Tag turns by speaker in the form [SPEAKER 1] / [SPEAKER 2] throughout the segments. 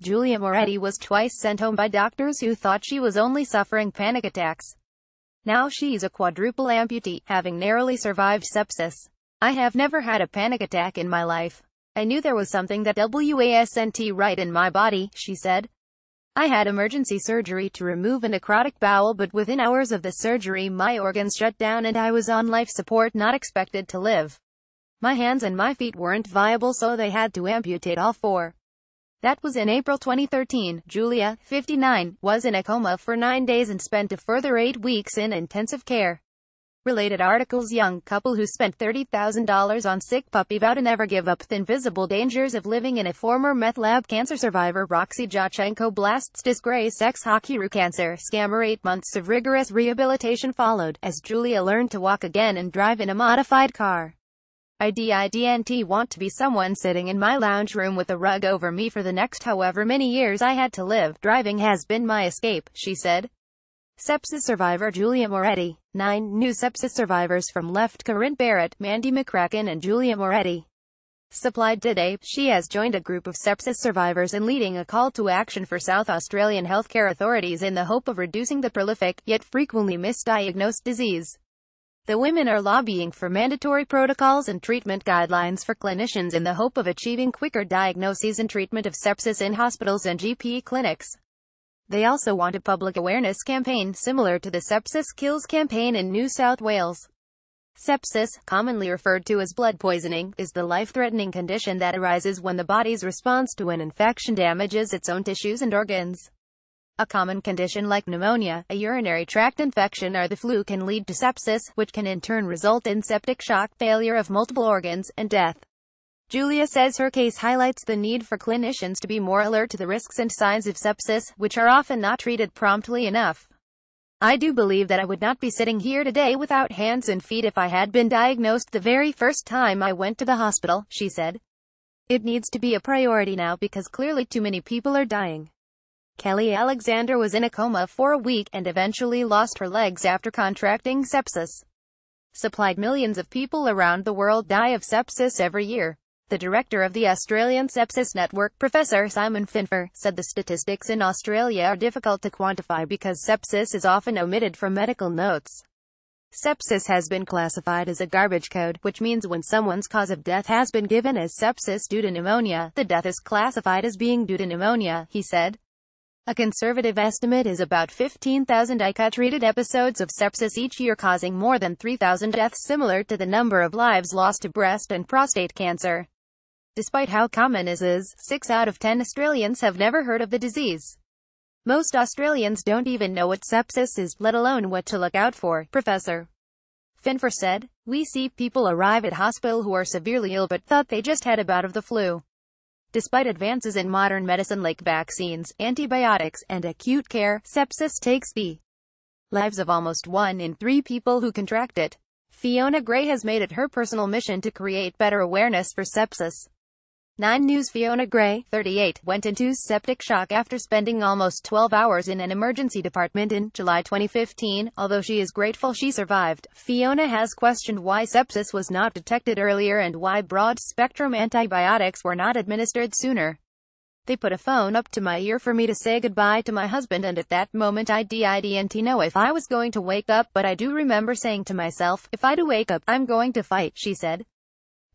[SPEAKER 1] Julia Moretti was twice sent home by doctors who thought she was only suffering panic attacks. Now she's a quadruple amputee, having narrowly survived sepsis. I have never had a panic attack in my life. I knew there was something that wasn't right in my body, she said. I had emergency surgery to remove a necrotic bowel, but within hours of the surgery my organs shut down and I was on life support, not expected to live. My hands and my feet weren't viable, so they had to amputate all four. That was in April 2013. Julia, 59, was in a coma for 9 days and spent a further 8 weeks in intensive care. Related articles: young couple who spent $30,000 on sick puppy vow to never give up. The invisible dangers of living in a former meth lab. Cancer survivor Roxy Jachenko blasts disgrace ex-hockey hero. Cancer scammer. 8 months of rigorous rehabilitation followed, as Julia learned to walk again and drive in a modified car. I didn't want to be someone sitting in my lounge room with a rug over me for the next however many years I had to live. Driving has been my escape, she said. Sepsis survivor Julia Moretti. 9 new sepsis survivors from left: Corinne Barrett, Mandy McCracken and Julia Moretti. Supplied today, she has joined a group of sepsis survivors in leading a call to action for South Australian healthcare authorities in the hope of reducing the prolific, yet frequently misdiagnosed disease. The women are lobbying for mandatory protocols and treatment guidelines for clinicians in the hope of achieving quicker diagnoses and treatment of sepsis in hospitals and GP clinics. They also want a public awareness campaign similar to the Sepsis Kills campaign in New South Wales. Sepsis, commonly referred to as blood poisoning, is the life-threatening condition that arises when the body's response to an infection damages its own tissues and organs. A common condition like pneumonia, a urinary tract infection or the flu can lead to sepsis, which can in turn result in septic shock, failure of multiple organs, and death. Julia says her case highlights the need for clinicians to be more alert to the risks and signs of sepsis, which are often not treated promptly enough. I do believe that I would not be sitting here today without hands and feet if I had been diagnosed the very first time I went to the hospital, she said. It needs to be a priority now because clearly too many people are dying. Kelly Alexander was in a coma for a week and eventually lost her legs after contracting sepsis. Supplied: millions of people around the world die of sepsis every year. The director of the Australian Sepsis Network, Professor Simon Finfer, said the statistics in Australia are difficult to quantify because sepsis is often omitted from medical notes. Sepsis has been classified as a garbage code, which means when someone's cause of death has been given as sepsis due to pneumonia, the death is classified as being due to pneumonia, he said. A conservative estimate is about 15,000 ICU-treated episodes of sepsis each year, causing more than 3,000 deaths, similar to the number of lives lost to breast and prostate cancer. Despite how common it is, 6 out of 10 Australians have never heard of the disease. Most Australians don't even know what sepsis is, let alone what to look out for, Professor Finfer said. We see people arrive at hospital who are severely ill but thought they just had a bout of the flu. Despite advances in modern medicine like vaccines, antibiotics, and acute care, sepsis takes the lives of almost 1 in 3 people who contract it. Fiona Gray has made it her personal mission to create better awareness for sepsis. 9 News. Fiona Gray, 38, went into septic shock after spending almost 12 hours in an emergency department in July 2015. Although she is grateful she survived, Fiona has questioned why sepsis was not detected earlier and why broad-spectrum antibiotics were not administered sooner. They put a phone up to my ear for me to say goodbye to my husband, and at that moment I didn't know if I was going to wake up, but I do remember saying to myself, if I do wake up, I'm going to fight, she said.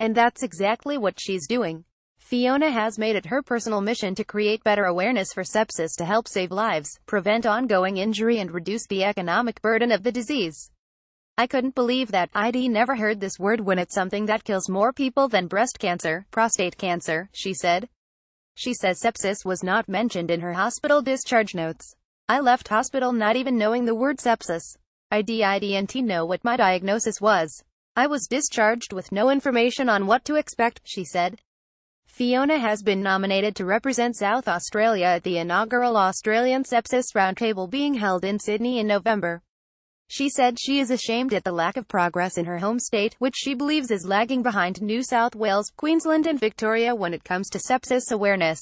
[SPEAKER 1] And that's exactly what she's doing. Fiona has made it her personal mission to create better awareness for sepsis to help save lives, prevent ongoing injury and reduce the economic burden of the disease. I couldn't believe that I'd never heard this word when it's something that kills more people than breast cancer, prostate cancer, she said. She says sepsis was not mentioned in her hospital discharge notes. I left hospital not even knowing the word sepsis. I didn't know what my diagnosis was. I was discharged with no information on what to expect, she said. Fiona has been nominated to represent South Australia at the inaugural Australian Sepsis Roundtable being held in Sydney in November. She said she is ashamed at the lack of progress in her home state, which she believes is lagging behind New South Wales, Queensland and Victoria when it comes to sepsis awareness.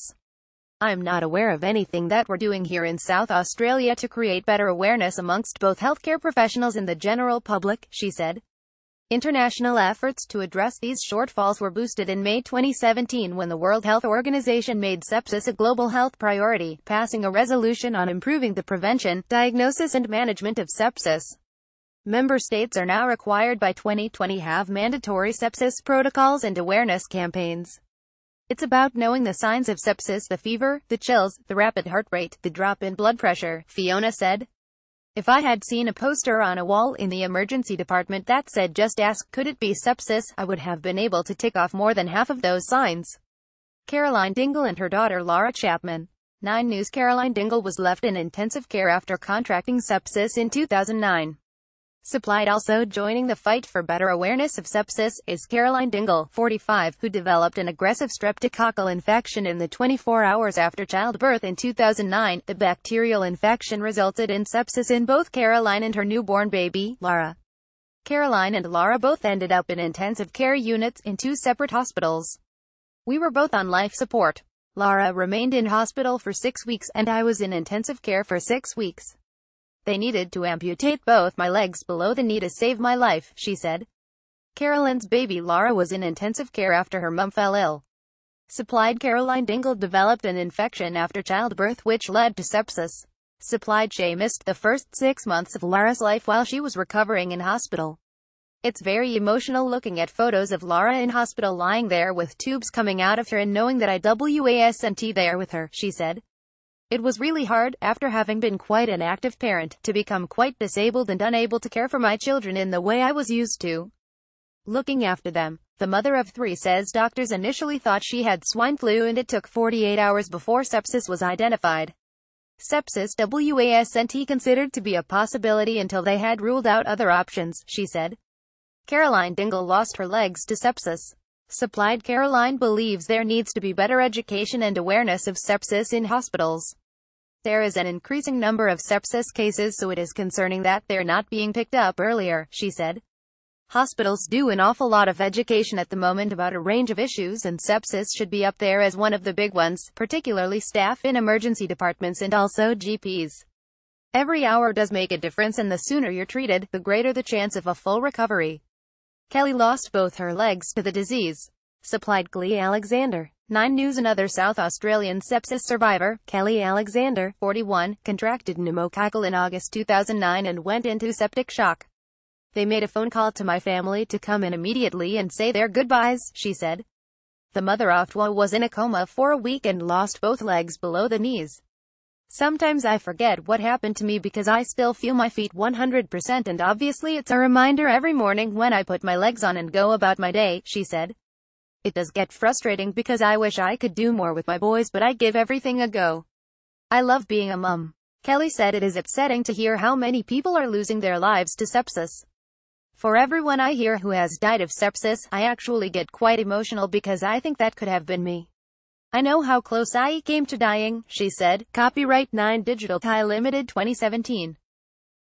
[SPEAKER 1] I'm not aware of anything that we're doing here in South Australia to create better awareness amongst both healthcare professionals and the general public, she said. International efforts to address these shortfalls were boosted in May 2017 when the World Health Organization made sepsis a global health priority, passing a resolution on improving the prevention, diagnosis and management of sepsis. Member states are now required by 2020 have mandatory sepsis protocols and awareness campaigns. It's about knowing the signs of sepsis: the fever, the chills, the rapid heart rate, the drop in blood pressure, Fiona said. If I had seen a poster on a wall in the emergency department that said "just ask, could it be sepsis," I would have been able to tick off more than half of those signs. Caroline Dingle and her daughter Laura Chapman. 9 News. Caroline Dingle was left in intensive care after contracting sepsis in 2009. Supplied. Also joining the fight for better awareness of sepsis is Caroline Dingle, 45, who developed an aggressive streptococcal infection in the 24 hours after childbirth in 2009. The bacterial infection resulted in sepsis in both Caroline and her newborn baby, Laura. Caroline and Laura both ended up in intensive care units in 2 separate hospitals. We were both on life support. Laura remained in hospital for 6 weeks, and I was in intensive care for 6 weeks. They needed to amputate both my legs below the knee to save my life, she said. Caroline's baby Laura was in intensive care after her mum fell ill. Supplied. Caroline Dingle developed an infection after childbirth which led to sepsis. Supplied. She missed the first 6 months of Laura's life while she was recovering in hospital. It's very emotional looking at photos of Laura in hospital lying there with tubes coming out of her and knowing that I wasn't there with her, she said. It was really hard, after having been quite an active parent, to become quite disabled and unable to care for my children in the way I was used to. Looking after them. The mother of 3 says doctors initially thought she had swine flu and it took 48 hours before sepsis was identified. Sepsis wasn't considered to be a possibility until they had ruled out other options, she said. Caroline Dingle lost her legs to sepsis. Supplied. Caroline believes there needs to be better education and awareness of sepsis in hospitals. There is an increasing number of sepsis cases, so it is concerning that they're not being picked up earlier, she said. Hospitals do an awful lot of education at the moment about a range of issues, and sepsis should be up there as one of the big ones, particularly staff in emergency departments and also GPs. Every hour does make a difference, and the sooner you're treated, the greater the chance of a full recovery. Kelly lost both her legs to the disease. Supplied. Kelly Alexander. 9 News. Another South Australian sepsis survivor, Kelly Alexander, 41, contracted pneumococcal in August 2009 and went into septic shock. They made a phone call to my family to come in immediately and say their goodbyes, she said. The mother of 2 was in a coma for a week and lost both legs below the knees. Sometimes I forget what happened to me because I still feel my feet 100%, and obviously it's a reminder every morning when I put my legs on and go about my day, she said. It does get frustrating because I wish I could do more with my boys, but I give everything a go. I love being a mum. Kelly said it is upsetting to hear how many people are losing their lives to sepsis. For everyone I hear who has died of sepsis, I actually get quite emotional because I think that could have been me. I know how close I came to dying, she said. Copyright 9 Digital Thai Limited 2017.